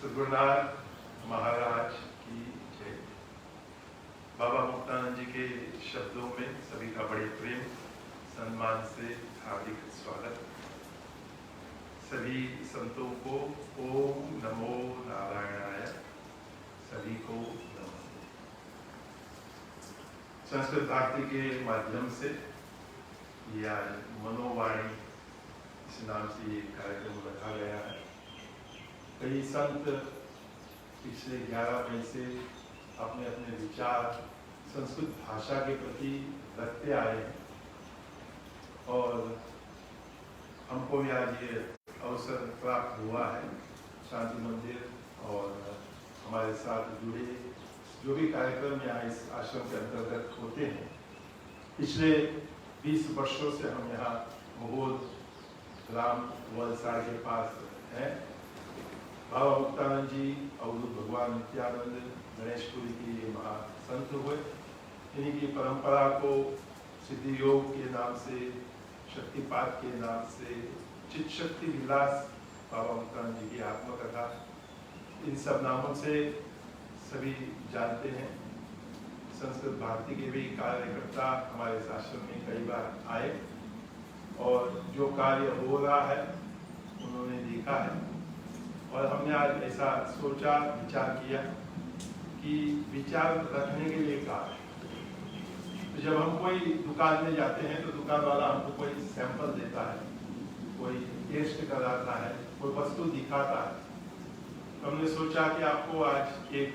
सद्गुरुनाथ महाराज की जय। बाबा मुक्तानंद जी के शब्दों में सभी का बड़े प्रेम सम्मान से हार्दिक स्वागत। सभी संतों को ओम नमो नारायणाय, सभी को नमस्ते। संस्कृत भारती के माध्यम से ये आज मनोवाणी इस नाम से ये कार्यक्रम रखा गया है। कई संत पिछले 11 मई से अपने अपने विचार संस्कृत भाषा के प्रति रखते आए हैं और हमको भी आज ये अवसर प्राप्त हुआ है। शांति मंदिर और हमारे साथ जुड़े जो भी कार्यक्रम यहाँ इस आश्रम के अंतर्गत होते हैं, पिछले 20 वर्षों से हम यहाँ महोद राम वलसाड़ के पास हैं। बाबा मुक्तानंद जी, अवधूत भगवान नित्यानंद, गणेशपुरी की ये महासंत हुए। इन्हीं की परंपरा को सिद्धि योग के नाम से, शक्तिपात के नाम से, चित शक्ति विलास, बाबा मुक्तानंद जी की आत्मकथा, इन सब नामों से सभी जानते हैं। संस्कृत भारती के भी कार्यकर्ता हमारे आश्रम में कई बार आए और जो कार्य हो रहा है उन्होंने देखा है और हमने आज ऐसा सोचा, विचार किया कि विचार रखने के लिए कहा है। तो जब हम कोई दुकान में जाते हैं तो दुकान वाला हमको कोई सैंपल देता है, कोई टेस्ट कराता है, कोई वस्तु दिखाता है। तो हमने सोचा कि आपको आज एक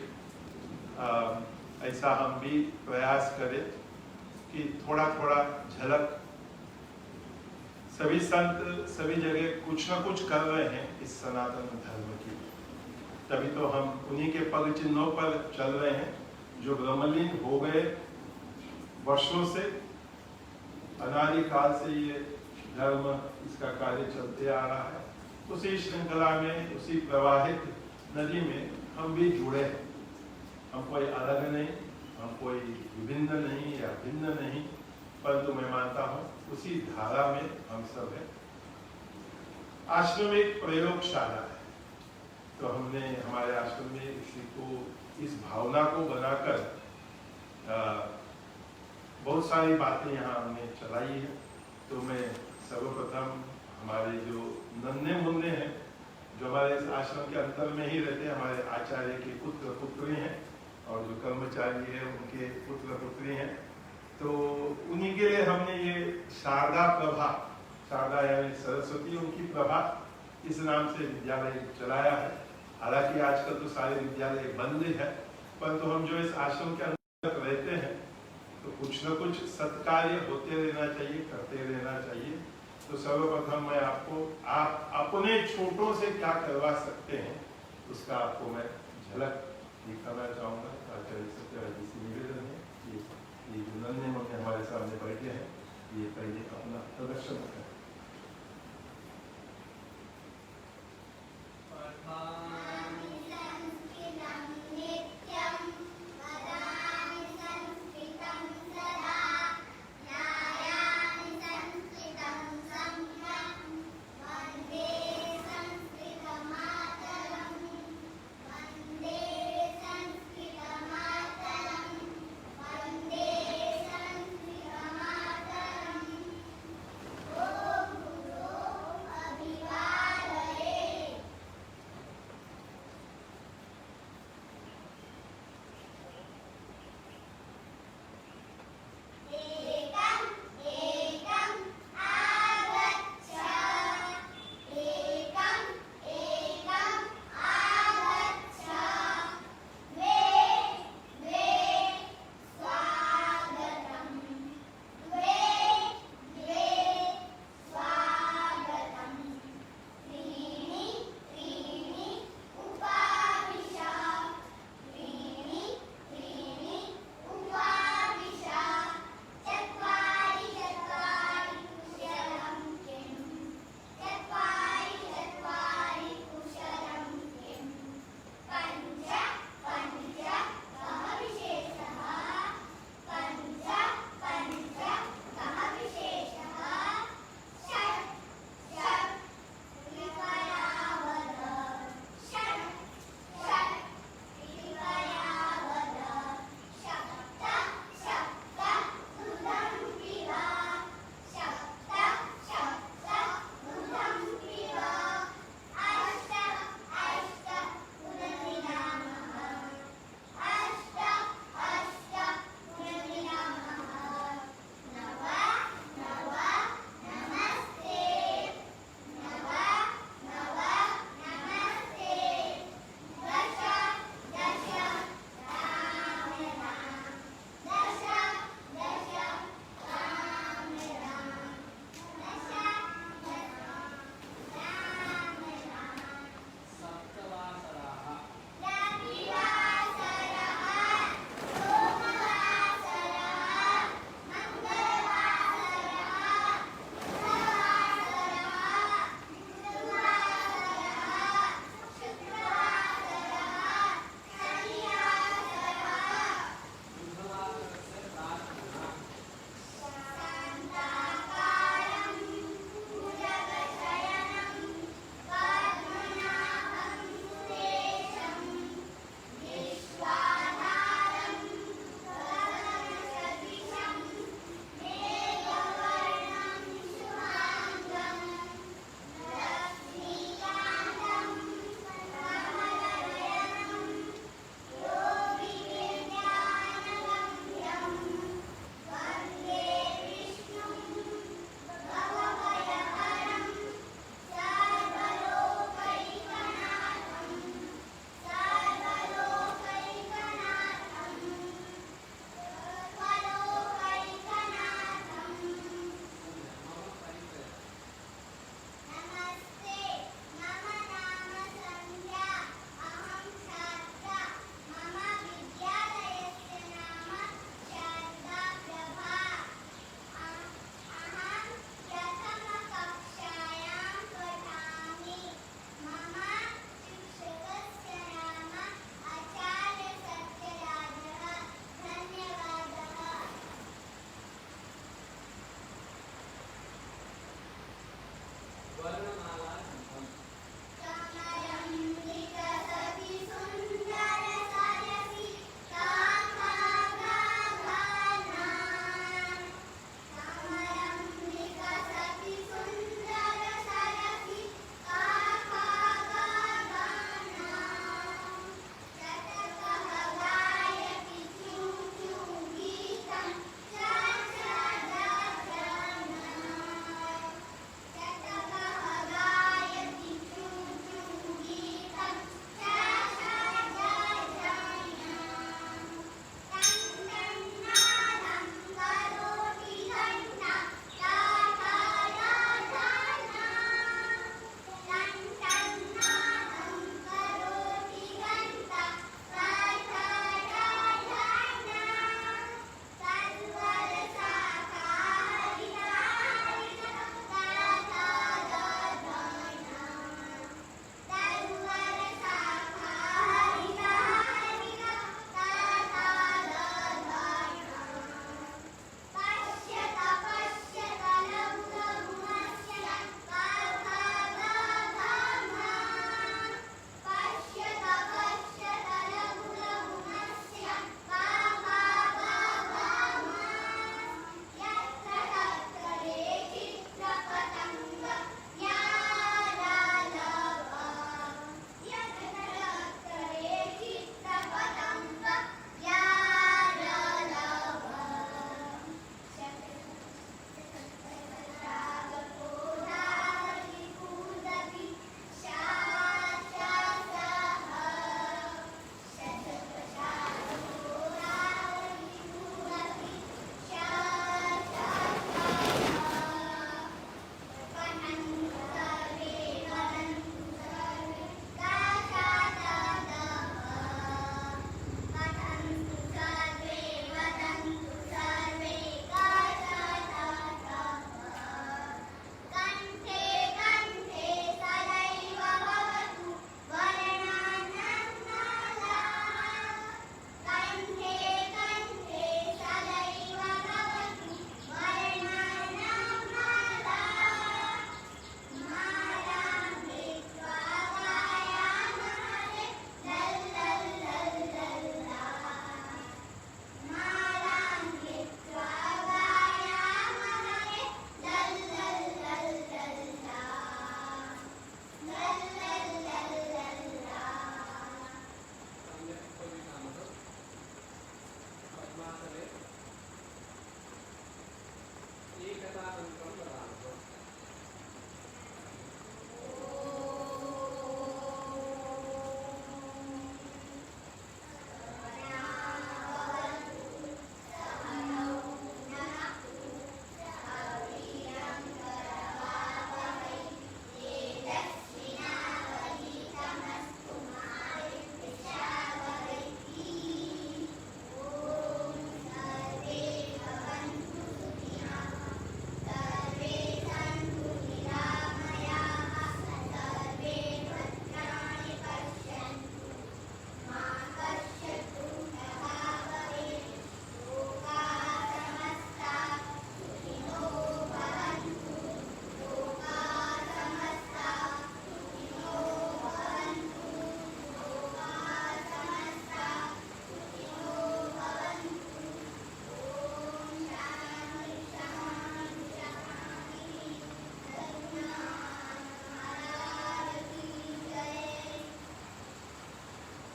ऐसा हम भी प्रयास करें कि थोड़ा थोड़ा झलक, सभी संत सभी जगह कुछ ना कुछ कर रहे हैं इस सनातन धर्म की, तभी तो हम उन्हीं के पग चिन्हों पर चल रहे हैं जो ब्रह्मलीन हो गए वर्षों से। अनादि काल से ये धर्म, इसका कार्य चलते आ रहा है। उसी श्रृंखला में, उसी प्रवाहित नदी में हम भी जुड़े हैं। हम कोई अलग नहीं, हम कोई विभिन्न नहीं या भिन्न नहीं, परंतु मैं मानता हूँ उसी धारा में हम सब हैं। आश्रम एक प्रयोगशाला है, तो हमने हमारे आश्रम में इसी को, इस भावना को बनाकर बहुत सारी बातें यहाँ हमने चलाई है। तो मैं सर्वप्रथम हमारे जो नन्हे मुन्ने हैं, जो हमारे इस आश्रम के अंदर में ही रहते हैं, हमारे आचार्य के पुत्र पुत्री हैं और जो कर्मचारी है उनके पुत्र पुत्री हैं, तो उन्हीं के लिए हमने ये शारदा प्रभा, शारदा यानी सरस्वती, उनकी प्रभा, इस नाम से विद्यालय चलाया है। हालांकि आजकल तो सारे विद्यालय बंद है, परंतु हम जो इस आश्रम के अंदर रहते हैं तो कुछ न कुछ सत्कार्य होते रहना चाहिए, करते रहना चाहिए। तो सर्वप्रथम मैं आपको आप अपने छोटों से क्या करवा सकते हैं उसका आपको मैं झलक दिखाना चाहूँगा। आचार्य सत्याग्रह जी से निवेदन है कि ये जो नन्हे मुन्ने हमारे सामने बैठे हैं, ये पहले अपना प्रदर्शन करें। Oh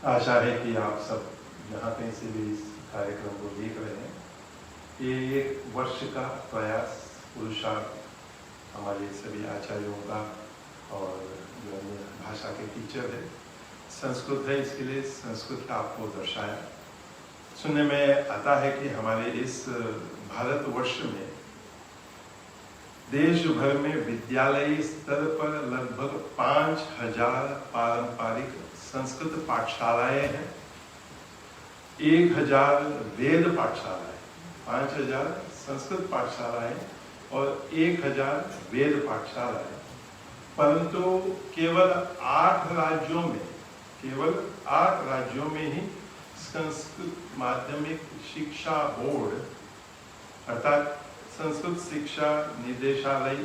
आशा है कि आप सब जहाँ कहीं से भी इस कार्यक्रम को देख रहे हैं, ये एक वर्ष का प्रयास पुरुषार्थ हमारे सभी आचार्यों का और जो अन्य भाषा के टीचर है, संस्कृत है, इसके लिए संस्कृत का आपको दर्शाया। सुनने में आता है कि हमारे इस भारतवर्ष में देश भर में विद्यालयी स्तर पर लगभग 5000 पारंपरिक संस्कृत पाठशालाएं हैं, 1000 वेद पाठशालाएं, 5000 संस्कृत पाठशालाएं और 1000 वेद पाठशालाएं, परंतु केवल 8 राज्यों में ही संस्कृत माध्यमिक शिक्षा बोर्ड अर्थात संस्कृत शिक्षा निदेशालय,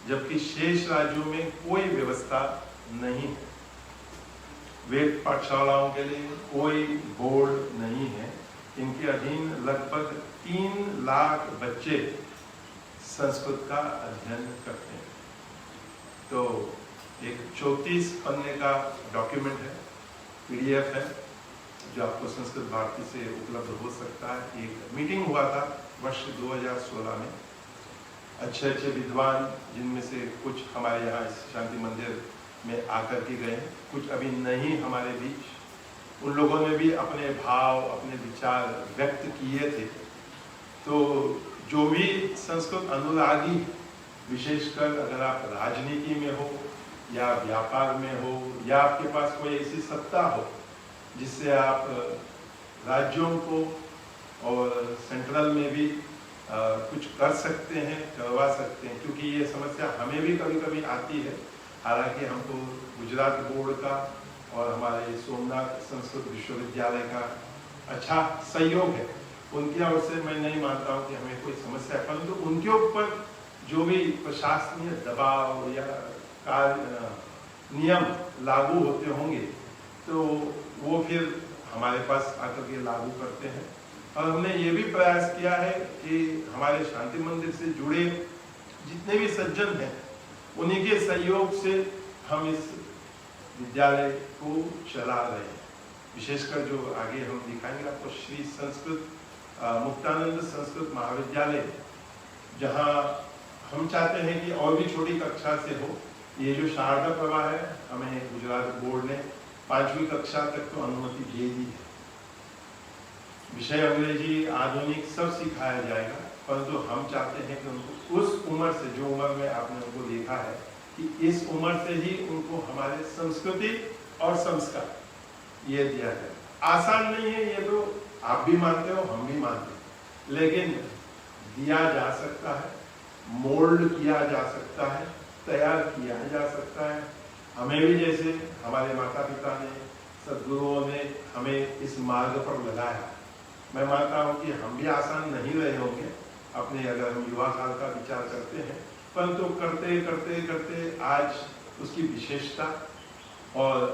जबकि शेष राज्यों में कोई व्यवस्था नहीं है। वेद पाठशालाओं के लिए कोई बोर्ड नहीं है। इनके अधीन लगभग 3 लाख बच्चे संस्कृत का अध्ययन करते हैं। तो एक 34 पन्ने का डॉक्यूमेंट है, PDF है, जो आपको संस्कृत भारती से उपलब्ध हो सकता है। एक मीटिंग हुआ था वर्ष 2016 में, अच्छे विद्वान, जिनमें से कुछ हमारे यहाँ इस शांति मंदिर में आकर के गए, कुछ अभी नहीं हमारे बीच। उन लोगों ने भी अपने भाव, अपने विचार व्यक्त किए थे। तो जो भी संस्कृत अनुरागी, विशेषकर अगर आप राजनीति में हो या व्यापार में हो या आपके पास कोई ऐसी सत्ता हो जिससे आप राज्यों को और सेंट्रल में भी कुछ कर सकते हैं, करवा सकते हैं, क्योंकि ये समस्या हमें भी कभी कभी आती है। हालांकि हमको गुजरात बोर्ड का और हमारे सोमनाथ संस्कृत विश्वविद्यालय का अच्छा सहयोग है, उनकी ओर से मैं नहीं मानता हूँ कि हमें कोई समस्या है, परंतु उनके ऊपर जो भी प्रशासनीय दबाव या नियम लागू होते होंगे तो वो फिर हमारे पास आकर के लागू करते हैं। और हमने ये भी प्रयास किया है कि हमारे शांति मंदिर से जुड़े जितने भी सज्जन हैं, उन्हीं के सहयोग से हम इस विद्यालय को चला रहे हैं। विशेषकर जो आगे हम दिखाएंगे आपको, श्री संस्कृत मुक्तानंद संस्कृत महाविद्यालय, जहाँ हम चाहते हैं कि और भी छोटी कक्षा से हो। ये जो शारदा प्रवाह है, हमें गुजरात बोर्ड ने 5वीं कक्षा तक तो अनुमति दे दी है। विषय अंग्रेजी, आधुनिक सब सिखाया जाएगा, परंतु हम चाहते हैं कि उनको उस उम्र से, जो उम्र में आपने उनको देखा है, कि इस उम्र से ही उनको हमारे संस्कृति और संस्कार ये दिया जाए। आसान नहीं है, ये तो आप भी मानते हो, हम भी मानते हैं, लेकिन दिया जा सकता है, मोल्ड किया जा सकता है, तैयार किया जा सकता है। हमें भी, जैसे हमारे माता पिता ने, सद्गुरुओं ने हमें इस मार्ग पर लगाया, मैं मानता हूँ कि हम भी आसान नहीं रहे होंगे अपने, अगर हम युवा काल का विचार करते हैं, परंतु करते करते करते आज उसकी विशेषता और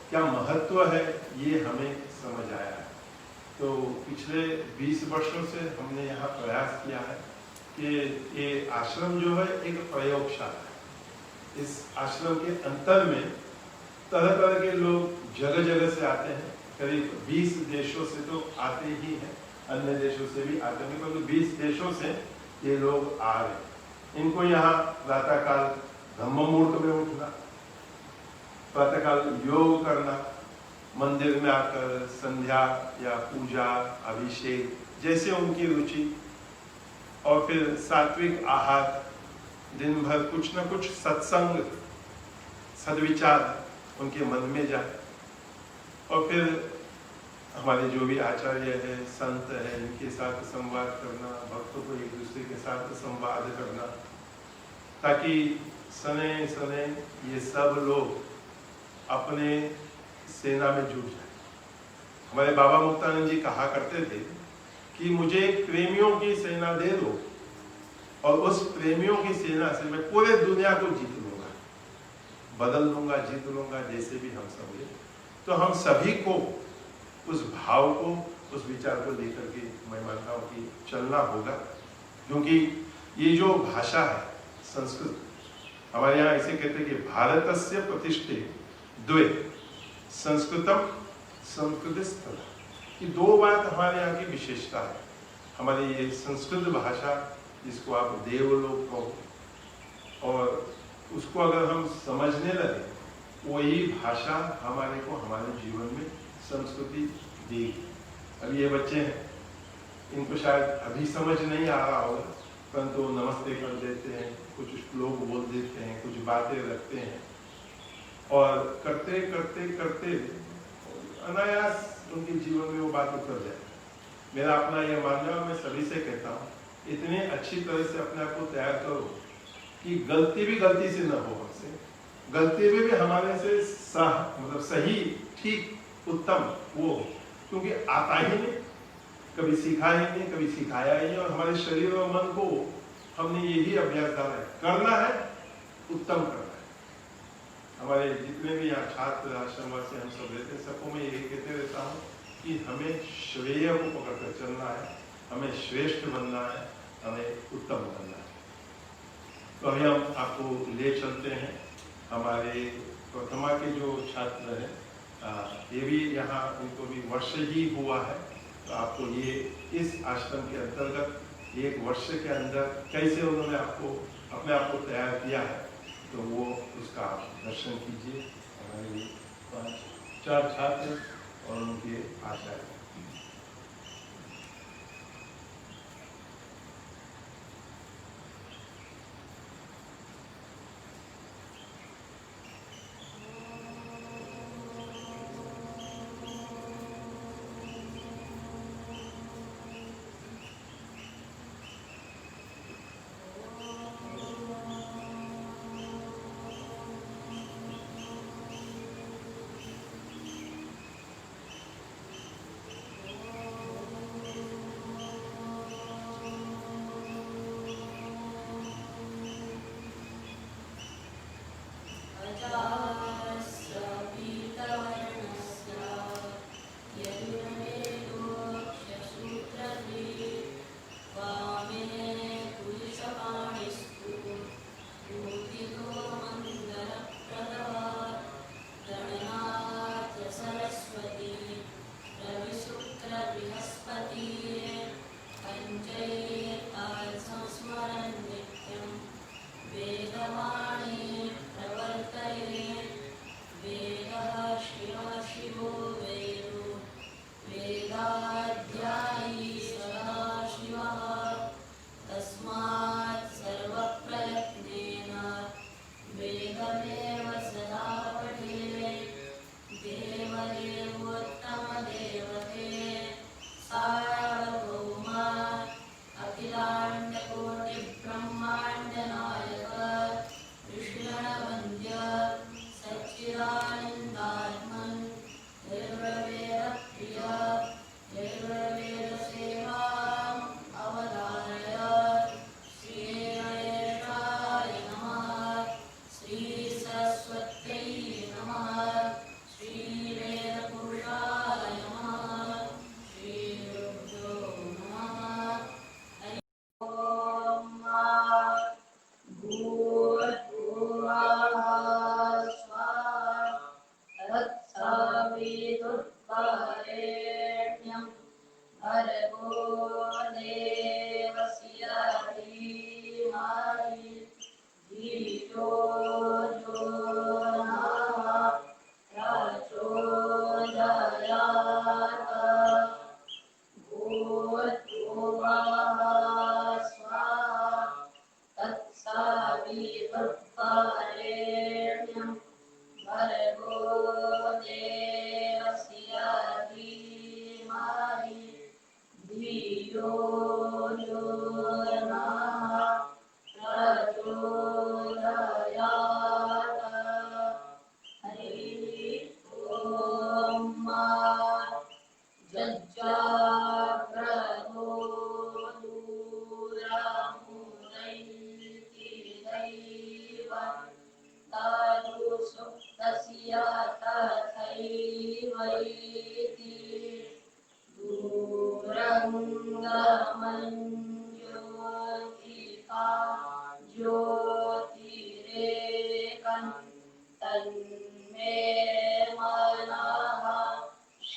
क्या महत्व है ये हमें समझ आया है। तो पिछले 20 वर्षों से हमने यहाँ प्रयास किया है कि ये आश्रम जो है एक प्रयोगशाला है। इस आश्रम के अंतर में तरह तरह के लोग जगह जगह से आते हैं। करीब 20 देशों से तो आते ही हैं, अन्य देशों से भी आते हैं, परंतु 20 देशों से ये लोग आ रहे हैं। इनको यहाँ प्रातःकाल ब्रह्म मुहूर्त में उठना, प्रातःकाल योग करना, मंदिर में आकर संध्या या पूजा, अभिषेक, जैसे उनकी रुचि, और फिर सात्विक आहार, दिन भर कुछ न कुछ सत्संग, सद्विचार उनके मन में जाए, और फिर हमारे जो भी आचार्य है, संत है, इनके साथ संवाद करना, भक्तों को एक दूसरे के साथ संवाद करना, ताकि सने सने ये सब लोग अपने सेना में जुट जाए। हमारे बाबा मुक्तानंद जी कहा करते थे कि मुझे प्रेमियों की सेना दे दो और उस प्रेमियों की सेना से मैं पूरे दुनिया को जीत लूंगा, बदल लूंगा, जीत लूंगा, जैसे भी हम सब। तो हम सभी को उस भाव को, उस विचार को लेकर के मैं मानता हूँ कि चलना होगा, क्योंकि ये जो भाषा है संस्कृत, हमारे यहाँ ऐसे कहते हैं कि भारतस्य प्रतिष्ठे द्वे संस्कृतम संस्कृतस्थल कि दो बात हमारे यहाँ की विशेषता है। हमारी ये संस्कृत भाषा जिसको आप देवलोक कहो और उसको अगर हम समझने लगे वही भाषा हमारे को हमारे जीवन में संस्कृति देगी। अब ये बच्चे हैं इनको शायद अभी समझ नहीं आ रहा होगा परंतु नमस्ते कर देते हैं, कुछ श्लोक बोल देते हैं, कुछ बातें रखते हैं और करते करते करते अनायास उनके जीवन में वो बात उतर जाए। मेरा अपना ये मानना है, मैं सभी से कहता हूँ इतनी अच्छी तरह से अपने आप को तैयार करो कि गलती भी गलती से न हो हमसे, गलती में भी हमारे से मतलब सही ठीक उत्तम वो, क्योंकि आता ही नहीं, कभी सीखा ही नहीं, कभी सिखाया ही नहीं और हमारे शरीर और मन को हमने यही अभ्यास डाला है, करना है उत्तम करना है। हमारे जितने भी यहाँ छात्र आश्रमवासी हम सब रहते हैं सबको मैं यही कहते रहता हूँ कि हमें श्रेय को पकड़कर चलना है, हमें श्रेष्ठ बनना है, हमें उत्तम बनना है। तो अभी हम आपको ले चलते हैं हमारे प्रथमा के जो छात्र हैं, ये भी यहाँ इनको भी वर्ष ही हुआ है, तो आपको ये इस आश्रम के अंतर्गत एक वर्ष के अंदर कैसे उन्होंने आपको अपने आप को तैयार किया है तो वो उसका आप दर्शन कीजिए। हमारे 4 छात्र और उनके आचार्य।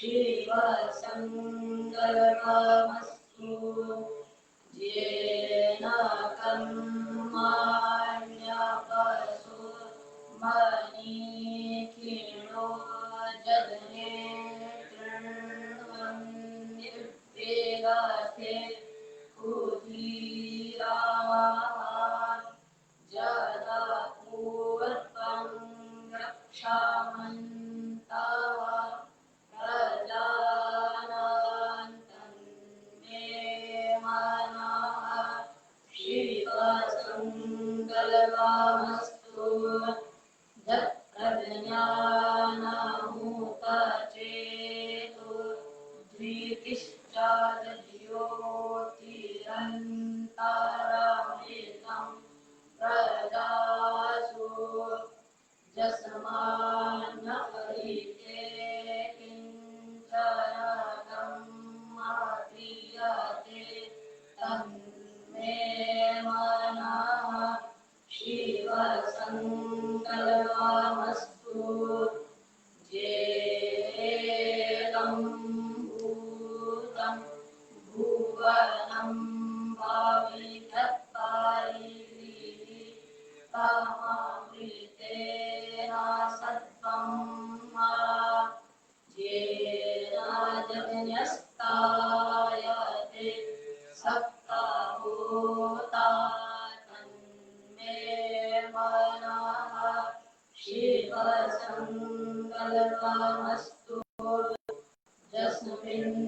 शिवसङ्कल्पमस्तु येन कर्माण्यपसु मनीषिणो जगने कृण्वन्निर्वेगते कुधीराः जगत्पूर्वं रक्षामन्तः प्रजानान्तन्मे मनः शिवसङ्कल्पमस्तु यत्प्रज्ञानमुपचेतु द्वितिश्चाद्योतिरन्तरमृतं प्रजासु जस्मान्न परिते किञ्चन ब्रह्मक्रियते तन्मे मनः शिवसङ्कल्पमस्तु येदं भूतं भुवनं भावितत्पारिभिः तममृतेन सत्त्वं येन जन्यस्तायते सप्तभूता तन्मे मनः शिवसङ्कल्पमस्तु यस्मिन्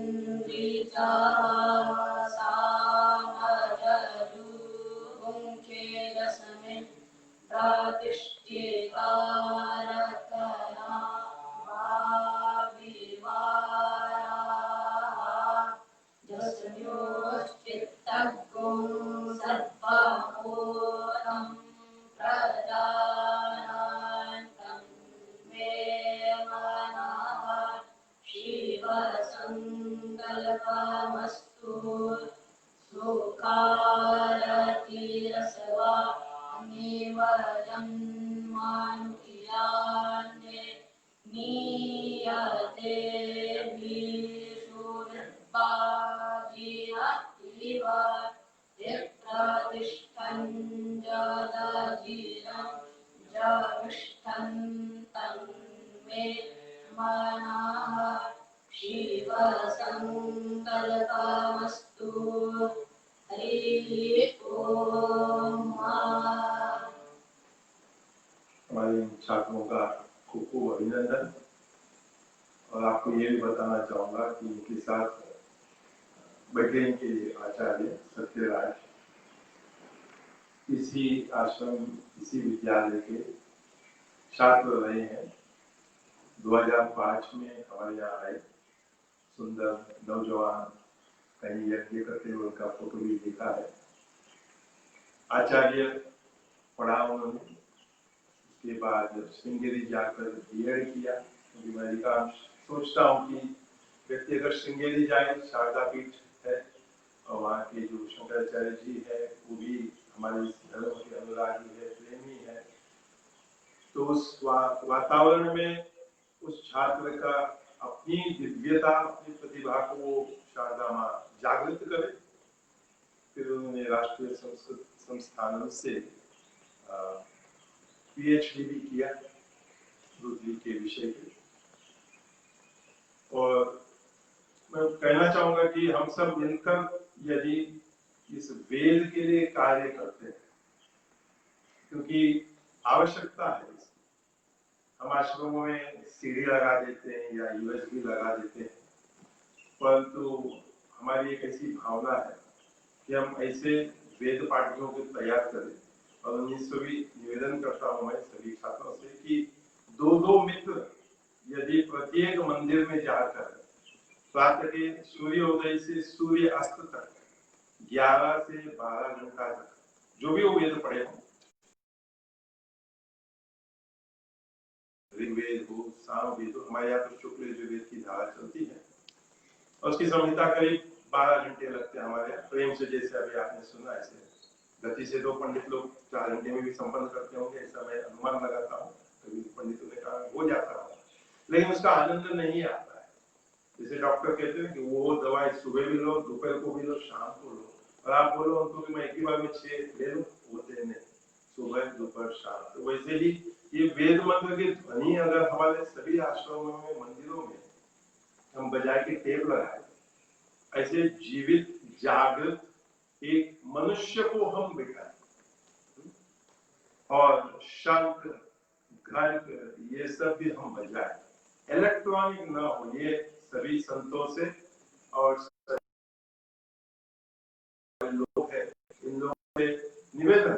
ऋचाः सामजलुगुङ्खे यस्मिन् प्रतिष्ठिकारकना भाविवाराः यस्योश्चित्तगुं सर्वभूतं प्रजानान्तं मे मनः शिवसङ्कल्पमस्तु सुखारतिरसवा निवजन्मानुयान्ये नीयते विषुर्बाजिन इव यत्प्रतिष्ठन् जलधिरं जविष्ठन् तन्मे मनः शिवसङ्कल्पमस्तु हरिः ओम। हमारे इन छात्रों का खूब खूब अभिनंदन। और आपको ये भी बताना चाहूँगा कि इनके साथ बैठे के आचार्य सत्यराज इसी आश्रम इसी विद्यालय के छात्र रहे हैं। 2005 में हमारे यहाँ आए, सुंदर नौजवान, कहीं यज्ञ करते हुए उनका फोटो भी देखा है। आचार्य पढ़ा उन्होंने, उसके बाद श्रृंगेरी जाकर बीएड किया। क्योंकि मैं अधिकांश सोचता हूँ कि व्यक्ति अगर श्रृंगेरी जाए, शारदा पीठ है और वहाँ के जो शंकराचार्य जी है वो भी हमारे इस धर्म के अनुरागी है, प्रेमी है, तो उस वातावरण में उस छात्र का अपनी दिव्यता, अपनी प्रतिभा को वो शारदा माँ जागृत करे। फिर उन्होंने राष्ट्रीय संस्कृत संस्थानों से पीएचडी भी किया रुद्री के विषय पे। और मैं कहना चाहूंगा कि हम सब मिलकर यदि इस वेद के लिए कार्य करते हैं, क्योंकि आवश्यकता है इसकी। हम आश्रमों में सीढ़ी लगा देते हैं या यूएसबी लगा देते हैं, परंतु हमारी एक ऐसी भावना है कि हम ऐसे वेद पाठियों को तैयार करें। और उनसे भी निवेदन करता हूँ मैं सभी छात्रों से कि दो मित्र यदि प्रत्येक मंदिर में जाकर प्रातः के सूर्योदय से सूर्य अस्त तक 11 से 12 घंटा तक जो भी वो वेद पढ़े हों, ऋग्वेद हो, सामवेद हो, हमारे यहाँ तो शुक्ल यजुर्वेद की धारा चलती है और उसकी संहिता करीब 12 घंटे लगते हैं हमारे यहाँ। प्रेम से जैसे अभी आपने सुना, ऐसे गति से 2 पंडित लोग 4 घंटे में भी संपन्न करते होंगे, ऐसा मैं अनुमान लगाता हूँ। कभी पंडितों ने कहा हो जाता है, लेकिन उसका आनंद नहीं आता है। जैसे डॉक्टर कहते हैं कि वो दवाई सुबह भी लो, दोपहर को भी लो, शाम को लो, और आप बोलो उनको कि मैं एक ही बार में 6 ले लो, बोलते नहीं, सुबह दोपहर शाम। तो वैसे ही ये वेद मंत्र की ध्वनि अगर हमारे सभी आश्रमों में, मंदिरों में हम बजाय के टेप लगाए, ऐसे जीवित जागृत एक मनुष्य को हम बिठाए और शंख घंट ये सब भी हम बजाए, इलेक्ट्रॉनिक ना हो, ये सभी संतों से और लोग हैं इन लोगों से निवेदन है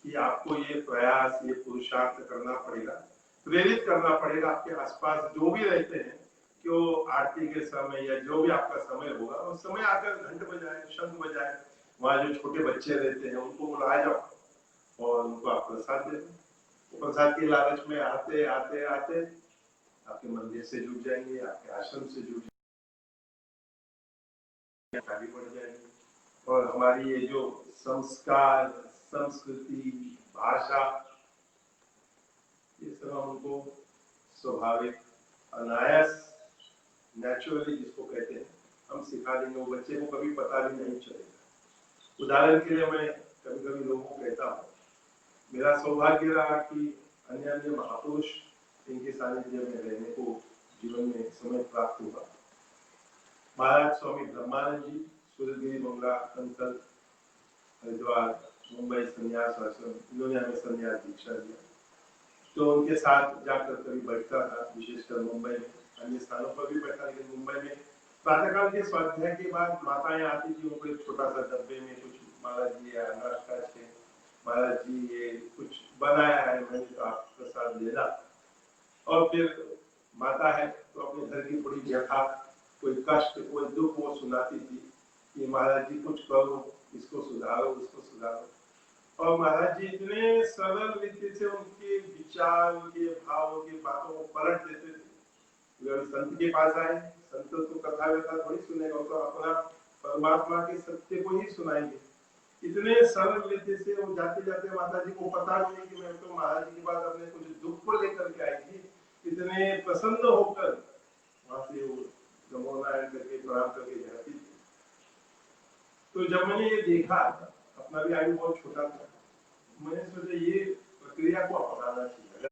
कि आपको ये प्रयास, ये पुरुषार्थ करना पड़ेगा, प्रेरित करना पड़ेगा आपके आसपास जो भी रहते हैं कि वो आरती के समय या जो भी आपका समय होगा उस समय आकर घंट बजाए, शंख बजाए। वहां जो छोटे बच्चे रहते हैं उनको बुलाया जाओ और उनको आप प्रसाद दे दो। प्रसाद के लालच में आते आते आते आपके मंदिर से जुड़ जाएंगे, आपके आश्रम से जुड़ आगे बढ़ जाएंगे। और हमारी ये जो संस्कार, संस्कृति, भाषा, ये सब हमको स्वाभाविक, अनायास, नेचुरली जिसको कहते हैं, हम सिखा देंगे। वो बच्चे को कभी पता भी नहीं चलेगा। उदाहरण के लिए मैं कभी कभी लोगों को कहता हूँ, मेरा सौभाग्य रहा कि अन्य अन्य महापुरुष इनके सानिध्य में रहने को जीवन में समय प्राप्त हुआ। महाराज स्वामी ब्रह्मानंद जी, सूर्यगिरी बंगला, कंकल, हरिद्वार, मुंबई संन्यास आश्रम, इन्होंने हमें संन्यास दीक्षा दिया। तो उनके साथ जाकर कभी बैठता था, विशेषकर मुंबई में, अन्य स्थानों पर भी बैठा, लेकिन मुंबई में प्रातःकाल के स्वाध्याय के बाद माताएं आती थी, उनको एक छोटा सा डब्बे में कुछ महाराज जी नाश्ता थे, महाराज जी ये कुछ बनाया है, मैंने तो आप प्रसाद लेना। और फिर माता है तो अपने घर की थोड़ी व्यथा, कोई कष्ट, कोई दुख वो सुनाती थी कि महाराज जी कुछ करो, इसको सुधारो, उसको सुधारो। और महाराज जी इतने सरल रीति से उनके विचार, उनके भाव, उनकी बातों को पलट देते थे। जब संत के पास आए, संत तो कथा व्यथा थोड़ी सुनेगा, तो अपना परमात्मा के सत्य को ही सुनाएंगे। इतने सरल रीति से वो जाते जाते माता जी को पता भी नहीं कि मैं तो महाराज जी के पास अपने कुछ दुख को लेकर के आई थी, इतने प्रसन्न होकर वहां से वो नमोनारायण करके प्रणाम करके जाती थी। तो जब मैंने ये देखा, अपना भी आयु बहुत छोटा था, मैंने सोचा ये प्रक्रिया को अपनाना चाहिए।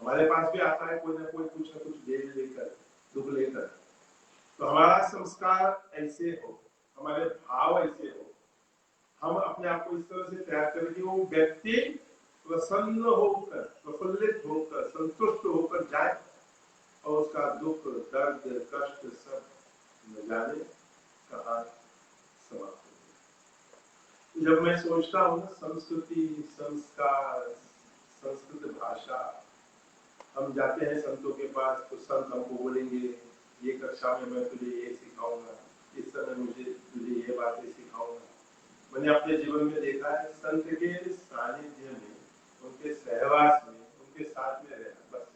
हमारे पास भी आता है कोई ना कोई कुछ ना कुछ देर लेकर, दुख लेकर, तो हमारा संस्कार ऐसे हो, हमारे भाव ऐसे हो, हम अपने आप को इस तरह से तैयार करें कि वो व्यक्ति प्रसन्न होकर, प्रफुल्लित होकर, संतुष्ट होकर जाए और उसका दुख, दर्द, कष्ट सब न जाने कहाँ समाप्त हो। जब मैं सोचता हूँ संस्कृति, संस्कार, संस्कृत भाषा, हम जाते हैं संतों के पास तो संत हमको बोलेंगे ये कक्षा में मैं तुझे ये सिखाऊंगा, इस समय मुझे तुझे ये बातें सिखाऊंगा। मैंने अपने जीवन में देखा है संत के सानिध्य में, उनके सहवास में, उनके साथ में रहना, बस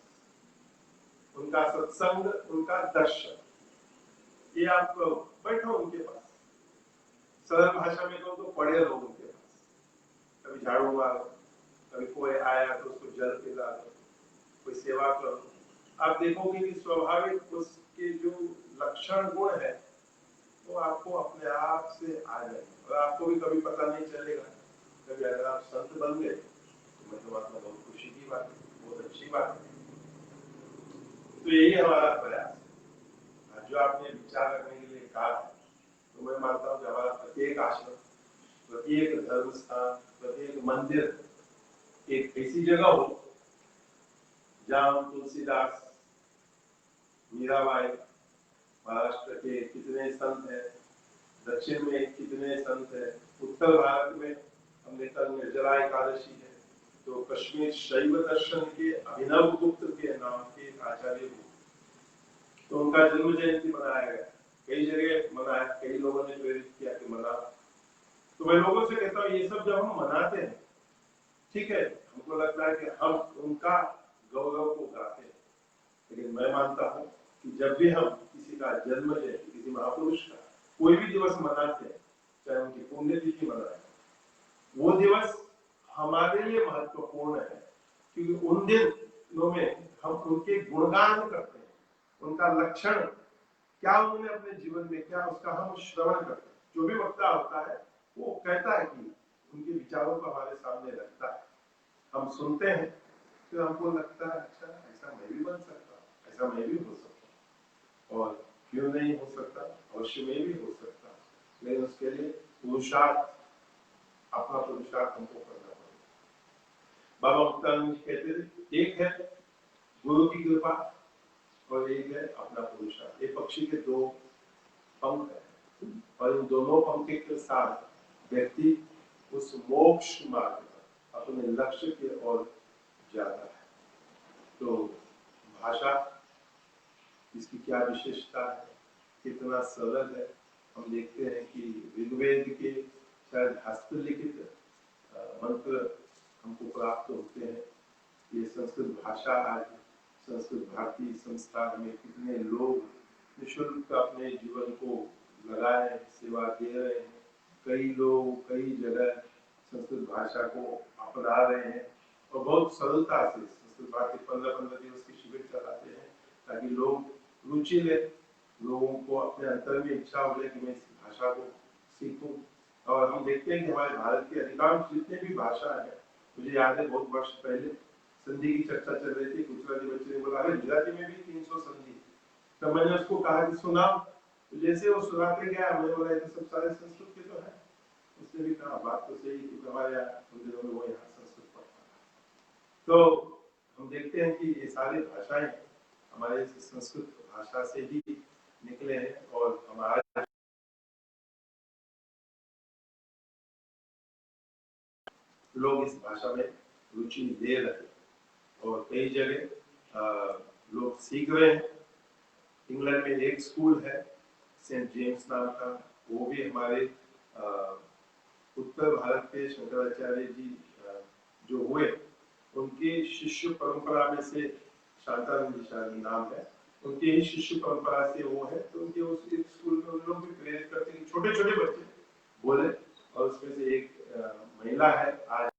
उनका सत्संग, उनका दर्शन, ये आप बैठो उनके पास, सरल भाषा में तो पढ़े रहो उनके पास, कभी झाड़ू मारो, कभी कोई आया तो उसको जल पिला दो, कोई सेवा करो। आप देखोगे कि स्वाभाविक उसके जो लक्षण गुण है वो आपको अपने आप से आ जाएंगे और आपको भी कभी पता नहीं चलेगा। कभी अगर आप संत बन गए तो मतलब आपको बहुत खुशी की बात है, बहुत अच्छी बात है। तो यही हमारा प्रयास है। जो आपने विचार करने के लिए कहा है, तो मैं मानता हूँ कि हमारा प्रत्येक आश्रम, प्रत्येक धर्म स्थान, प्रत्येक मंदिर एक ऐसी जगह हो जहाँ तुलसीदास, मीराबाई, महाराष्ट्र के कितने संत हैं, दक्षिण में कितने संत हैं, उत्तर भारत में हमने कल निर्जला एकादशी है, तो कश्मीर शैव दर्शन के अभिनव गुप्त के नाम के आचार्य हुए, तो उनका जन्म जयंती मनाया गया, कई जगह मनाया, कई लोगों ने प्रेरित किया कि मना। तो मैं लोगों से कहता हूँ ये सब जब हम मनाते हैं, ठीक है, हमको लगता है कि हम उनका गौरव को गाते हैं, लेकिन मैं मानता हूँ कि जब भी हम किसी का जन्म जयंती, किसी महापुरुष का कोई भी दिवस मनाते हैं, चाहे उनकी पुण्यतिथि मनाए, वो दिवस हमारे लिए महत्वपूर्ण है, क्योंकि उन दिनों में हम उनके गुणगान करते हैं, उनका लक्षण क्या, उन्होंने अपने जीवन में क्या, उसका हम श्रवण करते हैं। जो भी वक्ता होता है वो कहता है कि उनके विचारों को हमारे सामने रखता है, हम सुनते हैं, तो हमको लगता है अच्छा ऐसा मैं भी बन सकता हूँ, ऐसा मैं भी हो सकता हूँ, और क्यों नहीं हो सकता, अवश्य में भी हो सकता हूँ, लेकिन उसके लिए पुरुषार्थ, अपना पुरुषार्थ हमको करना पड़ेगा। बाबा मुक्तानंद जी कहते थे एक है गुरु की कृपा और एक है अपना पुरुषार्थ। ये पक्षी के दो पंख है और इन दोनों पंख के साथ व्यक्ति उस मोक्ष मार्ग पर अपने लक्ष्य की ओर जाता है। तो भाषा, इसकी क्या विशेषता है, कितना सरल है। हम देखते हैं कि ऋग्वेद के शायद हस्तलिखित मंत्र हमको प्राप्त होते हैं। ये संस्कृत भाषा, आज संस्कृत भारती संस्थान में कितने लोग निःशुल्क अपने जीवन को लगाए, सेवा दे रहे हैं। कई लोग कई जगह संस्कृत भाषा को अपना रहे हैं और बहुत सरलता से संस्कृत भारती 15-15 दिवस के शिविर चलाते हैं ताकि लोग रुचि ले, लोगों को अपने अंतर में इच्छा हो जाए कि मैं इस भाषा को सीखूं। और हम देखते हैं कि हमारे भारत के अधिकांश जितने भी भाषा है, मुझे याद है बहुत वर्ष पहले संधि की चर्चा चल रही थी, गुजराती बच्चे ने बोला अरे गुजराती में भी 300 संधि। तो मैंने उसको कहा कि सुनाओ, तो जैसे वो सुनाते गया मैंने बोला ये सब सारे संस्कृत के तो है। उसने भी कहा बात तो सही, क्योंकि हमारे यहाँ उन दिनों में वो यहाँ संस्कृत पढ़ता था। तो हम देखते हैं कि ये सारी भाषाएं हमारे संस्कृत भाषा से ही निकले हैं और हमारे लोग इस भाषा में रुचि ले रहे हैं और कई जगह लोग सीख रहे हैं। इंग्लैंड में एक स्कूल है सेंट जेम्स नाम का, वो भी हमारे उत्तर भारत के शंकराचार्य जी जो हुए उनके शिष्य परंपरा में से, शांतानंद जी शायद नाम है, उनके ही शिष्य परंपरा से वो है। तो उनके उस स्कूल में उन लोग भी प्रेरित करते हैं कि छोटे छोटे बच्चे बोले, और उसमें से एक महिला है आज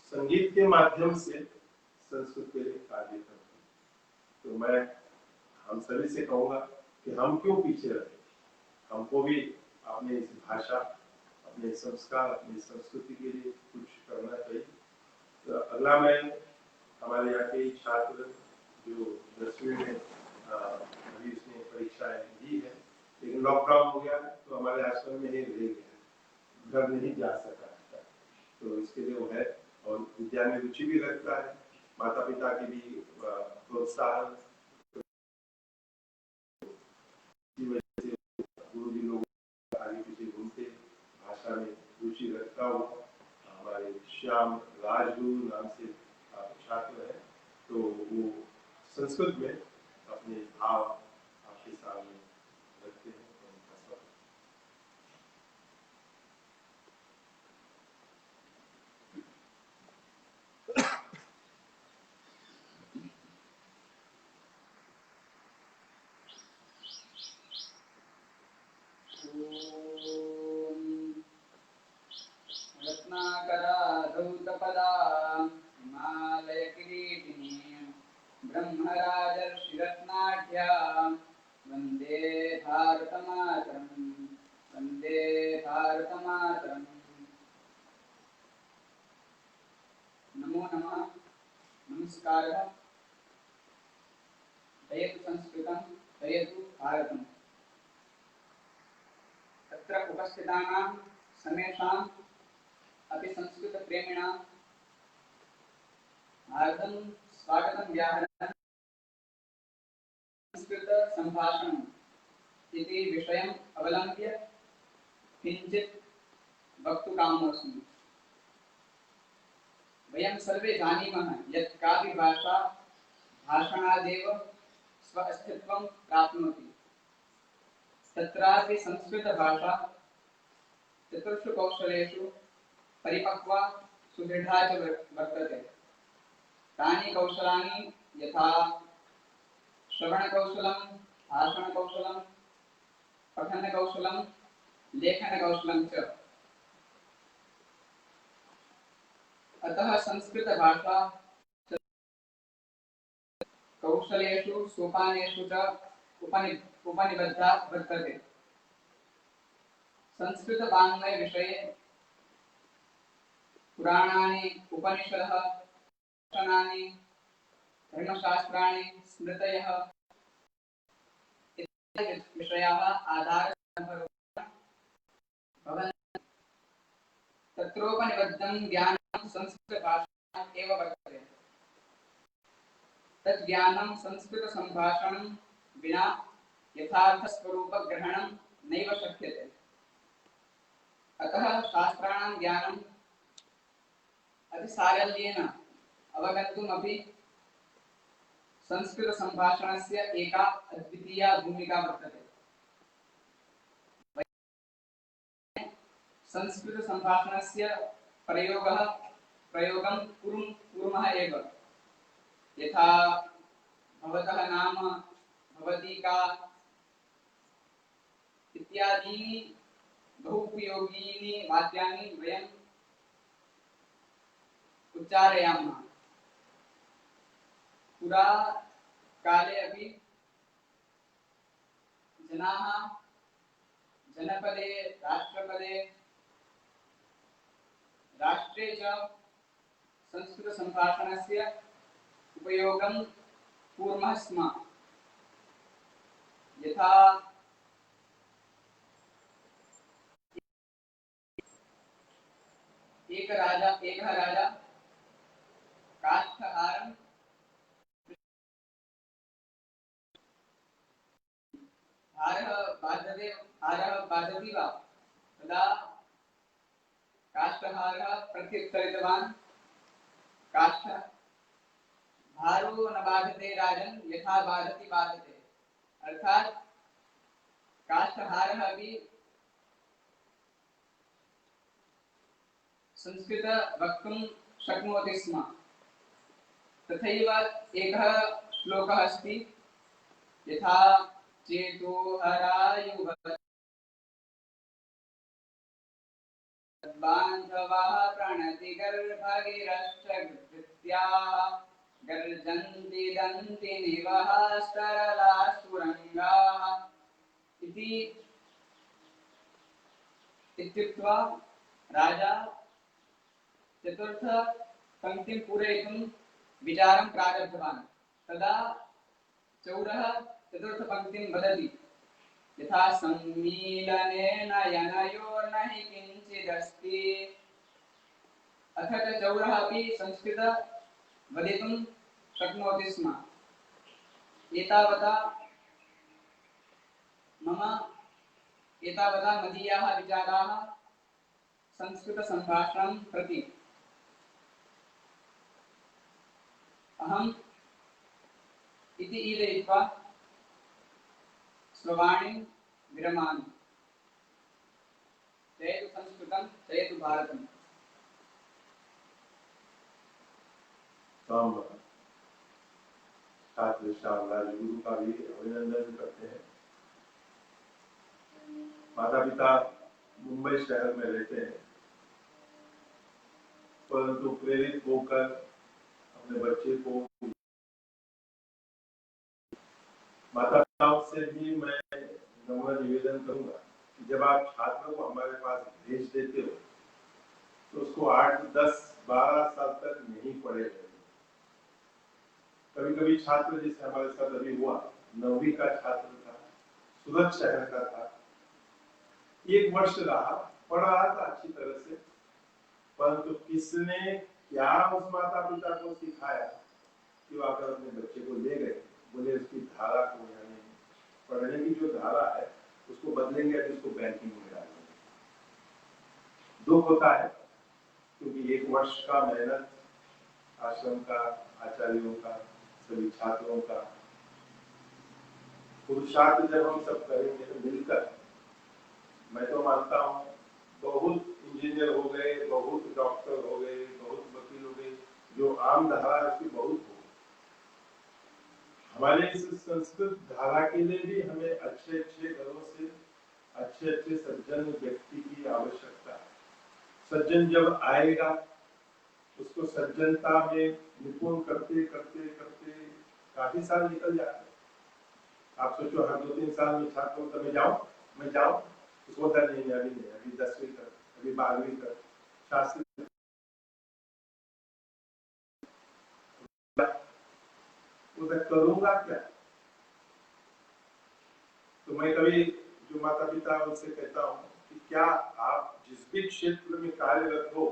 संगीत के माध्यम से संस्कृत के लिए कार्य करती है। तो मैं हम सभी से कहूंगा कि हम क्यों पीछे रहे, हमको भी अपने इस भाषा, अपने संस्कार, अपनी संस्कृति के लिए कुछ करना चाहिए। तो अगला मैं हमारे यहाँ के छात्र जो 10वीं में अभी उसने परीक्षाएं दी है, लेकिन लॉकडाउन हो गया तो हमारे आश्रम में ही रह गया, घर नहीं जा सका, तो इसके लिए वो है और विद्या में रुचि भी रखता है। माता पिता की भी प्रोत्साहन की वजह से गुरु जी लोग आगे पीछे घूमते, भाषा में रुचि रखता हो। हमारे श्याम राजगुरु नाम से छात्र है, तो वो संस्कृत में अपने भाव आपके सामने रखते हैं। रत्नाकराधौतपदा हिमालयकिरीटिनी ब्रह्मराजर्षिरत्नाढ्या वन्दे भारतमातरम् वन्दे भारतमातरम्। नमो नमः, नमस्कारः। दयतु संस्कृतं, दयतु भारतम्। तत्र उपस्थितानां समेषाम् अपि संस्कृतप्रेमिणां हार्दं स्वागतं। व्याहरणं संस्कृतसम्भाषणम् इति विषयम् अवलम्ब्य किञ्चित् वक्तुकामोऽस्मि। वयं सर्वे जानीमः यत् कापि भाषा भाषणादेव स्वास्तित्वं प्राप्नोति। तत्रापि संस्कृतभाषा चतुर्षु कौशलेषु परिपक्वा सुदृढा च वर्तते। तानि कौशलानि यथा श्रवणकौशलं, भाषणकौशलं, पठनकौशलं, लेखनकौशलं च। अतः संस्कृतभाषा कौशलेषु सोपानेषु च उपनिबद्धा वर्तते। संस्कृत वाङ्मय विषये पुराणानि, उपनिषदः, दर्शनानि, धर्मशास्त्राणि, स्मृतयः इत्यादि विषयाः आधारभूताः भवन्ति। तत्रोपनिबद्धं ज्ञानं संस्कृतभाषायाम् एव वर्तते। तत् ज्ञानं संस्कृतसम्भाषणं विना यथार्थस्वरूपग्रहणं नैव शक्यते। अतः शास्त्राणां ज्ञानम् अतिसारल्येन अवगन्तुमपि संस्कृतसम्भाषणस्य एका अद्वितीया भूमिका वर्तते। संस्कृतसम्भाषणस्य प्रयोगं कुर्मः एव। यथा भवतः नाम, भवती का इत्यादीनि बहुपयोगीनि वाक्यानि वयम् उच्चारयामः। पुरा काले अपि जनाः जनपदे, राष्ट्रपदे, राष्ट्रे च संस्कृतसम्भाषणस्य उपयोगं कुर्मः स्म। यथा एकः राजा काष्ठहारं हारः बाधति वा तदा काष्ठहारः प्रत्युत्तरितवान्, हारो न बाधते राजन् यथा बाधति बाधते। अर्थात काष्ठहारः अपि संस्कृत वक्तुं शक्नोति स्म। तथैव एकः श्लोकः अस्ति, यथा चेतो बान्धवाः प्रणति गर्भगिरश्चकृत्याः गर्जन्ति दन्ति निवः सरलाः सुरङ्गाः इति इत्युक्त्वा राजा चतुर्थ पंक्तिं पूरयितुं विचारं प्रारब्धवान्। तदा चौरः चतुर्थ पंक्तिं वदति, यथा सम्मीलनेन यनयोर्न हि किञ्चिदस्ति। अथ च चौरः अपि संस्कृत वदितुं शक्नोति स्म। एतावता मदीयाः विचाराः संस्कृतसम्भाषणं प्रति। अहम् इति ईदयित्वा स्ववाणीं विरमामि। जयतु संस्कृतं, जयतु भारतम्। छात्र राजगुरु का भी अभिनंदन करते हैं। माता पिता मुंबई शहर में रहते हैं, परंतु प्रेरित होकर अपने बच्चे को माता पिताओं से भी मैं नम्र निवेदन करूंगा कि जब आप छात्र को हमारे पास भेज देते हो तो उसको 8, 10, 12 साल तक नहीं पढ़ेगा। कभी कभी छात्र जैसे हमारे साथ अभी हुआ, 9वीं का छात्र था, सूरत शहर का था, 1 वर्ष रहा, पढ़ रहा था अच्छी तरह से, परंतु किसने क्या उस माता पिता को सिखाया कि वो आकर अपने बच्चे को ले गए, बोले उसकी धारा को, यानी पढ़ने की जो धारा है उसको बदलेंगे, उसको बैंकिंग में डालेंगे। दुख होता है क्योंकि 1 वर्ष का मेहनत आश्रम का, आचार्यों का, सभी छात्रों का पुरुषार्थ जब हम सब करेंगे तो मिलकर, मैं तो मानता हूँ बहुत इंजीनियर हो गए, बहुत डॉक्टर हो गए, बहुत वकील हो गए, जो आम धारा है उसकी बहुत हो। हमारे इस संस्कृत धारा के लिए भी हमें अच्छे अच्छे घरों से अच्छे अच्छे सज्जन व्यक्ति की आवश्यकता है। सज्जन जब आएगा उसको सज्जनता में निपुण करते करते करते काफी साल निकल जाते हैं। आप सोचो हर 2-3 साल में छात्रों तो मैं जाऊं तो बोलता नहीं अभी नहीं, अभी 10वीं तक, अभी 12वीं तक, शास्त्री वो मैं करूंगा क्या। तो मैं कभी जो माता पिता उनसे कहता हूँ कि क्या आप जिस भी क्षेत्र में कार्यरत हो,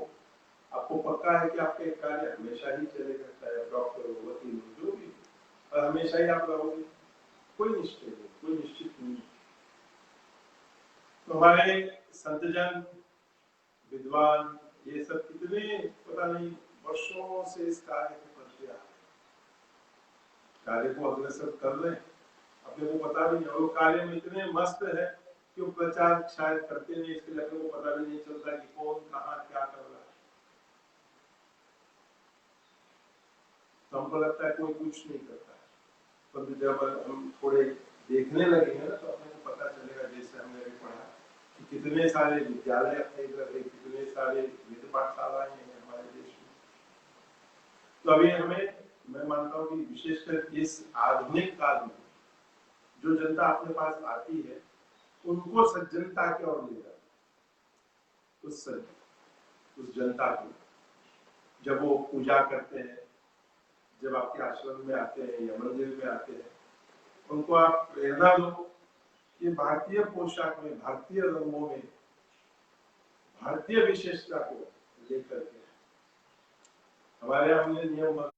आपको पक्का है कि आपका एक कार्य हमेशा ही चलेगा, चाहे डॉक्टर हो, वकील हो, जो भी, और हमेशा ही आप रहोगे? कोई निश्चय नहीं, कोई निश्चित नहीं। तो हमारे संतजन, विद्वान, ये सब कितने पता नहीं वर्षों से इस कार्य को करते आ रहे, कार्य को अग्रसर कर रहे हैं, अपने को पता भी नहीं, और वो कार्य में इतने मस्त है कि वो प्रचार शायद करते नहीं, इसके लिए अपने को पता भी नहीं चलता कि कौन कहाँ क्या कर रहा है। तो हमको लगता है कोई कुछ नहीं करता है, परंतु जब हम थोड़े देखने लगेंगे ना तो अपने को पता चलेगा, जैसे हमने अभी पढ़ा कि कितने सारे विद्यालय अपने इधर है, कितने सारे विद्या पाठशालाएं हैं हमारे देश में। तो अभी हमें, मैं मानता हूँ कि विशेषकर इस आधुनिक काल में जो जनता अपने पास आती है उनको सज्जनता की ओर ले जाए। उस जनता को जब वो पूजा करते हैं, जब आपके आश्रम में आते हैं या मंदिर में आते हैं, उनको आप प्रेरणा दो कि भारतीय पोशाक में, भारतीय रंगों में, भारतीय विशेषता को लेकर के हमारे यहाँ हमने नियम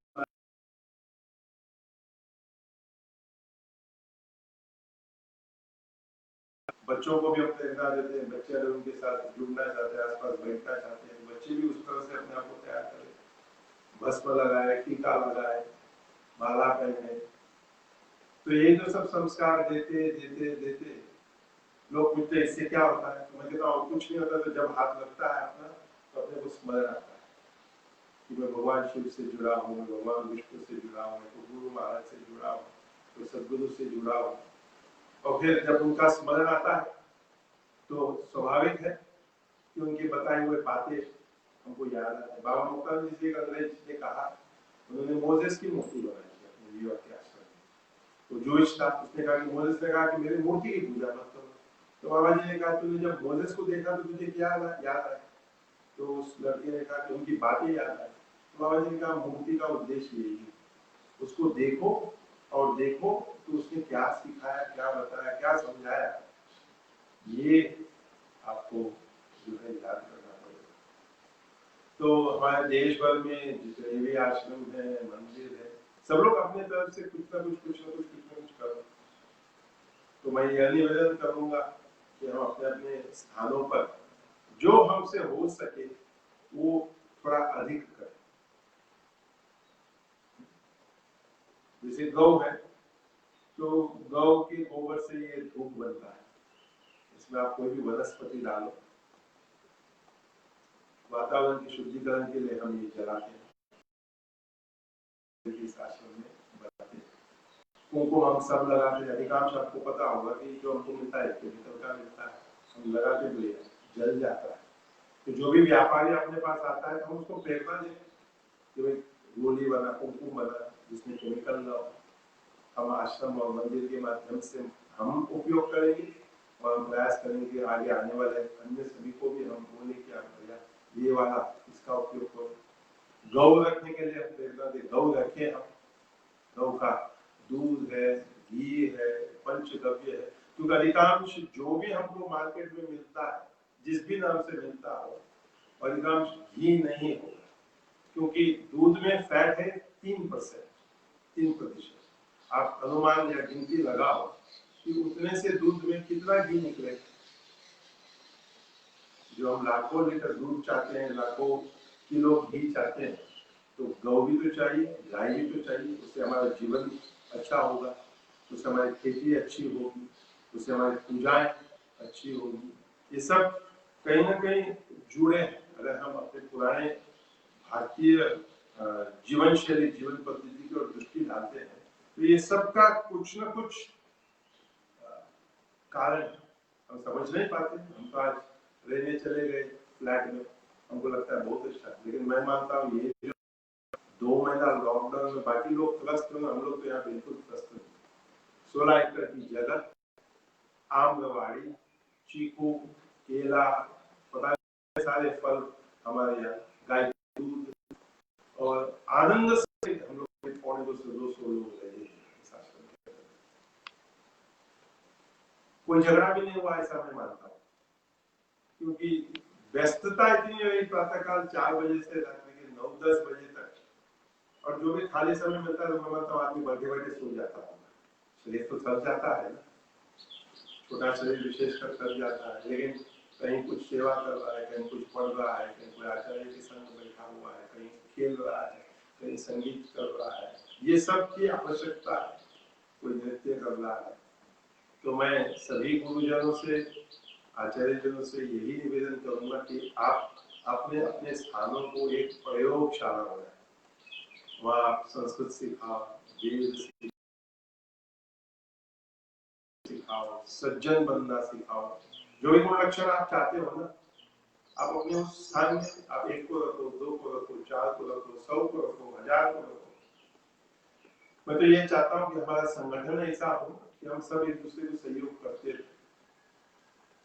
बच्चों को भी हम प्रेरणा देते हैं, बच्चे अगर उनके साथ जुड़ना चाहते हैं, आसपास बैठना चाहते हैं, बच्चे भी उस तरह से अपने आप को तैयार करें, भस्म लगाए, टीका लगाए, माला पहने। तो ये जो सब संस्कार देते देते देते लोग पूछते इससे क्या होता है, तो मैं कहता हूँ कुछ नहीं होता। तो जब हाथ लगता है अपना तो अपने को स्मरण आता है कि मैं भगवान शिव से जुड़ा हूँ, भगवान विष्णु से जुड़ा हूँ, तो गुरु महाराज से जुड़ा हूँ, तो सदगुरु से जुड़ा हूँ। और फिर जब उनका स्मरण आता है तो स्वाभाविक है कि उनकी बताई हुए बातें हमको याद आती है। बाबा मुक्तानंद जी एक अंग्रेज ने कहा, उन्होंने मोजेस की मूर्ति बनाई थी अपने न्यूयॉर्क के आश्रम में। तो जोइश था, उसने कहा कि मोजेस ने कहा कि मेरी मूर्ति की पूजा मत करो। तो बाबा जी ने कहा तूने जब मोजेस को देखा तो तुझे क्या याद आया? तो उस लड़के ने कहा कि उनकी बातें याद आई। तो बाबा जी ने कहा मूर्ति का उद्देश्य यही है, उसको देखो और देखो तो उसने क्या सिखाया, क्या बताया, क्या समझाया, ये आपको जो है याद करना पड़ेगा। तो हमारे देश भर में जितने भी आश्रम है, मंदिर है, सब लोग अपने तरफ से कुछ ना कुछ करो। तो मैं यह निवेदन करूंगा कि हम अपने अपने स्थानों पर जो हमसे हो सके वो थोड़ा अधिक करें। जैसे गौ है, तो गौ के गोबर से ये धूप बनता है, इसमें आप कोई भी वनस्पति डालो, वातावरण की शुद्धिकरण के लिए हम ये जलाते हैं, इस आश्रम में बनाते हैं। कुमकुम हम सब लगाते हैं, अधिकांश आपको पता होगा कि जो हमको मिलता है केमिकल का मिलता है, हम लगाते हुए जल जाता है। तो जो भी व्यापारी अपने पास आता है तो हम उसको प्रेरणा दें कि भाई गोली बना, कुमकुम बना जिसमें केमिकल ना हो। हम आश्रम और मंदिर के माध्यम से हम उपयोग करेंगे और हम प्रयास करेंगे आगे आने वाले अन्य सभी को भी हम बोले कि आप भैया ये वाला इसका उपयोग करो। गौ रखने के लिए हम प्रेरणा दें, गौ रखें हम, गौ का दूध है, घी है, पंचगव्य है, क्योंकि अधिकांश जो भी हमको मार्केट में मिलता है, जिस भी नाम से मिलता हो, अधिकांश घी नहीं होगा, क्योंकि दूध में फैट है 3%। आप अनुमान या गिनती लगाओ कि उतने से दूध में कितना घी निकलेगा। जो हम लाखों लीटर दूध चाहते हैं, लाखों किलो घी चाहते हैं, तो गौ भी तो चाहिए, गाय भी तो चाहिए, उससे हमारा जीवन अच्छा होगा, उससे हमारी खेती अच्छी होगी, उससे हमारी पूजाएं अच्छी होगी। ये सब कहीं ना कहीं जुड़े हैं। अगर हम अपने पुराने भारतीय जीवन शैली, जीवन पद्धति की ओर दृष्टि डालते हैं तो ये सब का कुछ न कुछ कारण हम समझ नहीं पाते। हम तो आज रहने चले गए फ्लैट में, हमको लगता है बहुत अच्छा, लेकिन मैं मानता हूँ ये 2 महीना लॉकडाउन में बाकी लोग त्रस्त हुए, हम लोग तो यहाँ बिल्कुल त्रस्त नहीं। 16 एकड़ की जगह, आम्रवाड़ी, चीकू, केला, पता नहीं सारे फल हमारे यहाँ, गाय का दूध, और आनंद से हम लोग 200 लोग रहे। कोई झगड़ा भी नहीं हुआ ऐसा मैं मानता हूँ, क्योंकि व्यस्तता इतनी है प्रातःकाल 4 बजे से रात्रि के 9-10 बजे तक, और जो भी खाली समय मिलता है तो मैं मानता हूँ आदमी बैठे बैठे सो जाता है, शरीर तो थक जाता है ना, छोटा शरीर विशेषकर थक जाता है, लेकिन कहीं कुछ सेवा कर रहा है, कहीं कुछ पढ़ रहा है, कहीं कोई आचार्य के संग बैठा हुआ है, कहीं खेल रहा है, कहीं संगीत कर रहा है, ये सब की आवश्यकता है, कोई नृत्य कर रहा है। तो मैं सभी गुरुजनों से, आचार्यजनों से यही निवेदन करूंगा कि आप अपने अपने स्थानों को एक प्रयोगशाला बनाएं, वहाँ आप संस्कृत सिखाओ, वेद सिखाओ, सज्जन बनना सिखाओ, जो भी गुण लक्षण आप चाहते हो ना, आप अपने उस स्थान में आप 1 को रखो, 2 को रखो, 4 को रखो, 100 को रखो, 1000 को रखो। मैं तो ये चाहता हूँ कि हमारा संगठन ऐसा हो कि हम सब एक दूसरे को सहयोग करते रहे,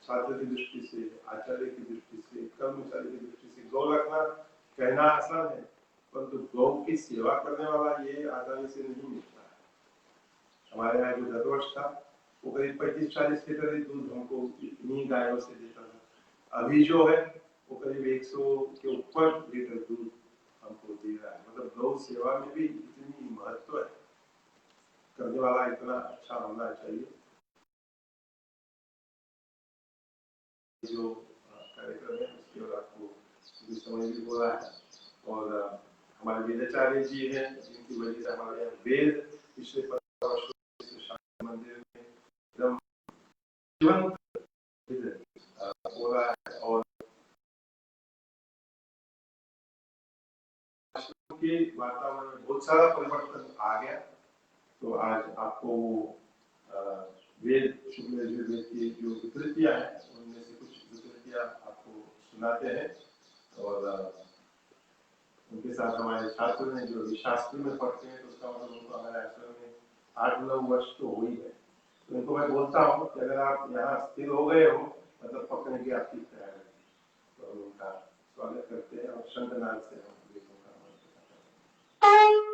छात्र की दृष्टि से, आचार्य की दृष्टि से, कर्मचारी की दृष्टि से। गौ रखना कहना आसान है, परंतु गौ की सेवा करने वाला ये आसानी से नहीं मिलता है। हमारे यहाँ जो गत वर्ष था वो करीब 35-40 लीटर दूध हमको इन्हीं गायों से देता था। अभी जो है वो करीब 100 के ऊपर लीटर दूध हमको दे रहा है। मतलब गौ सेवा में भी इतनी महत्व है, करने वाला इतना अच्छा होना चाहिए। जो कार्यक्रम है उसके बाद आपको समय भी हो रहा है, और हमारे वेदाचार्य जी हैं जिनकी वजह से हमारे यहाँ वेद पिछले 15 वर्षों से मंदिर में एकदम जीवंत हो रहा है, और के वातावरण में बहुत सारा परिवर्तन आ गया। तो आज आपको वेद, शुक्ल यजुर्वेद की जो विकृतियां हैं उनमें से कुछ विकृतियां आपको सुनाते हैं, और उनके साथ हमारे छात्र ने जो शास्त्र में पढ़ते हैं तो उसका मतलब उनको हमारे आश्रम में 8-9 वर्ष तो हो ही गए। तो उनको मैं बोलता हूँ कि अगर आप यहाँ स्थिर हो गए हो मतलब पकड़ने की आपकी तैयारी, तो उनका स्वागत करते हैं और शंखनाद से हम वेदों का महत्व करते हैं।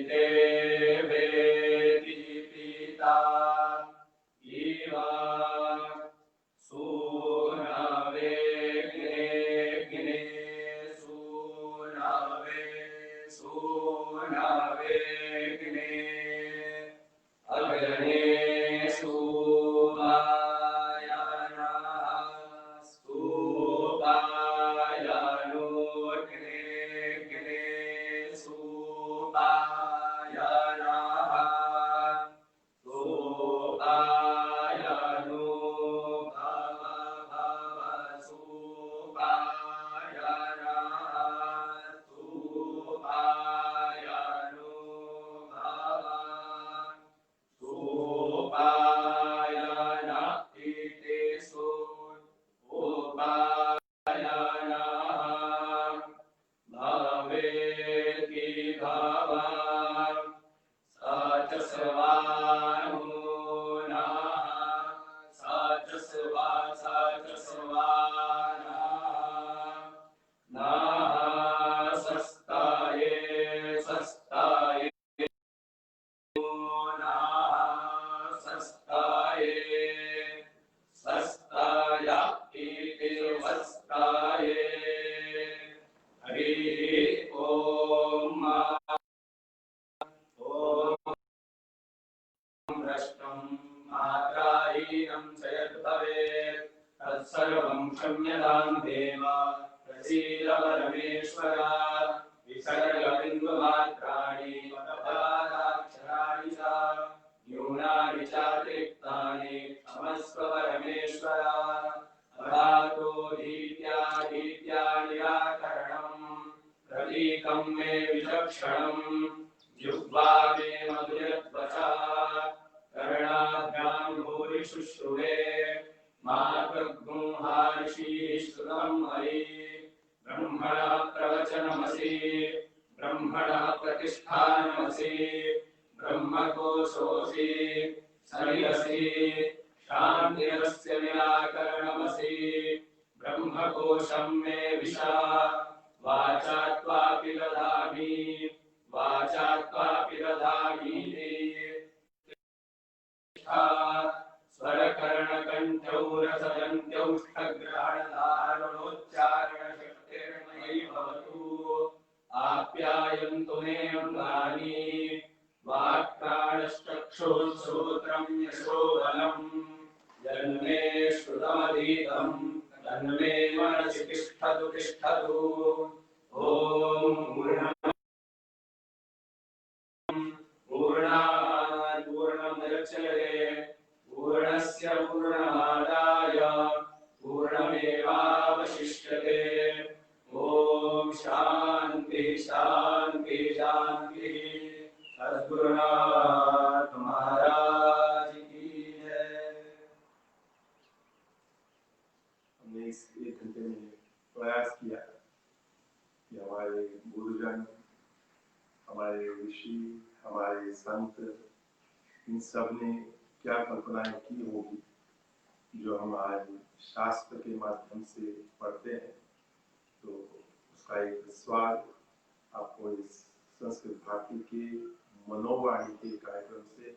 ते वेति पिता इवा सूनवे गिने सूनवे गिने अग्रणे सर्वं क्षम्यतां देव प्रसीद परमेश्वर विसर्गबिन्दुमात्राणि पदपादाक्षराणि च न्यूनानि चातिरिक्तानि क्षमस्व परमेश्वर अधातो धीत्या निराकरणम् प्रतीकं मे विचक्षणम् जिह्वा मे मधुरत्वचा कर्णाभ्यां भूरि शुश्रुवे मार्गगुहार्षि श्रुतं मयि ब्रह्मणः प्रवचनमसि ब्रह्मणः प्रतिष्ठानमसि ब्रह्मकोशोऽसि सरियसि शान्तिरस्य निराकरणमसि ब्रह्मकोशं मे विशा वाचा त्वापि दधामीति स्वरकर्णकण्ठौ रसदन्त्यौष्ठग्रहणधारणोच्चारणशक्तिर्मयि भवतु आप्यायन्तु मे अङ्गानि वाक्प्राणश्चक्षुः श्रोत्रं यशोबलम् यन्मे श्रुतमधीतं तन्मे मनसि तिष्ठतु ॐ पूर्णात् पूर्णमुदच्यते पूर्णस्य पूर्णमादाय पूर्णमेवावशिष्यते ॐ शान्तिः सद्गुरुनाथ महाराज की जय। हमने इस 1 घंटे में प्रयास किया कि हमारे गुरुजन, हमारे ऋषि, हमारे संत, इन सब ने क्या कल्पनाएं की होगी जो हम आज शास्त्र के माध्यम से पढ़ते हैं। तो उसका एक स्वाद आपको इस संस्कृत भारती के मनोवाणी के कार्यक्रम से,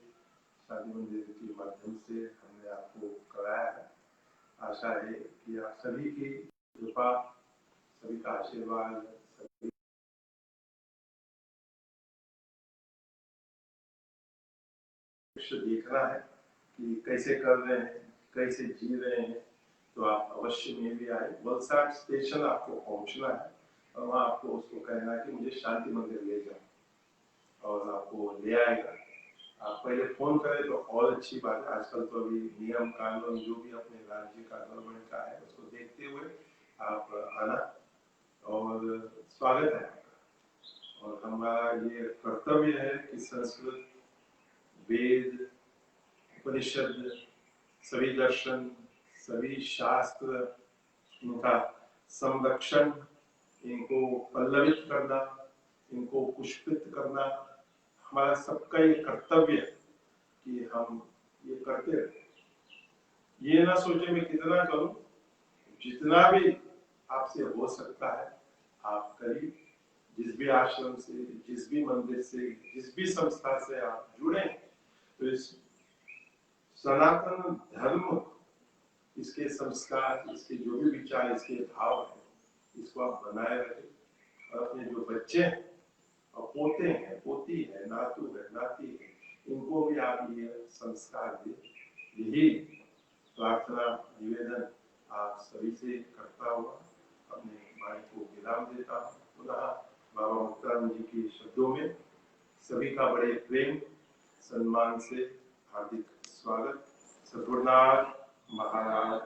शादी मंदिर के माध्यम से हमने आपको कराया है। आशा है कि आप सभी की कृपा, सभी का आशीर्वाद, सभी देखना है कि कैसे कर रहे हैं, कैसे जी रहे हैं। तो आप अवश्य में भी आए। वलसाड स्टेशन आपको पहुंचना है और वहाँ आपको उसको कहना है कि मुझे शांति मंदिर ले जाओ, और आपको ले आएगा। आप पहले फोन करें तो और अच्छी बात है। आजकल तो अभी नियम कानून जो भी अपने राज्य का गवर्नमेंट का है उसको देखते हुए आप आना, और स्वागत है आपका। और हमारा ये कर्तव्य है कि संस्कृत, वेद, उपनिषद, सभी दर्शन, सभी शास्त्र, इनका संरक्षण, इनको पल्लवित करना, इनको पुष्पित करना हमारा सबका ये कर्तव्य है कि हम ये करते रहे। ये ना सोचे मैं कितना करूं, जितना भी आपसे हो सकता है आप करिए। जिस भी आश्रम से, जिस भी मंदिर से, जिस भी संस्था से आप जुड़े, तो इस सनातन धर्म, इसके संस्कार, इसके जो भी विचार, इसके भाव है, इसको आप बनाए रखें और अपने जो बच्चे हैं और पोते हैं, पोती है, नातू है, नाती है, इनको भी आप ये संस्कार दें। यही प्रार्थना निवेदन आप सभी से करता हुआ अपने वाणी को विराम देता हूँ। पुनः बाबा मुक्तानंद जी के शब्दों में सभी का बड़े प्रेम सम्मान से हार्दिक स्वागत। सद्गुरुनाथ महाराज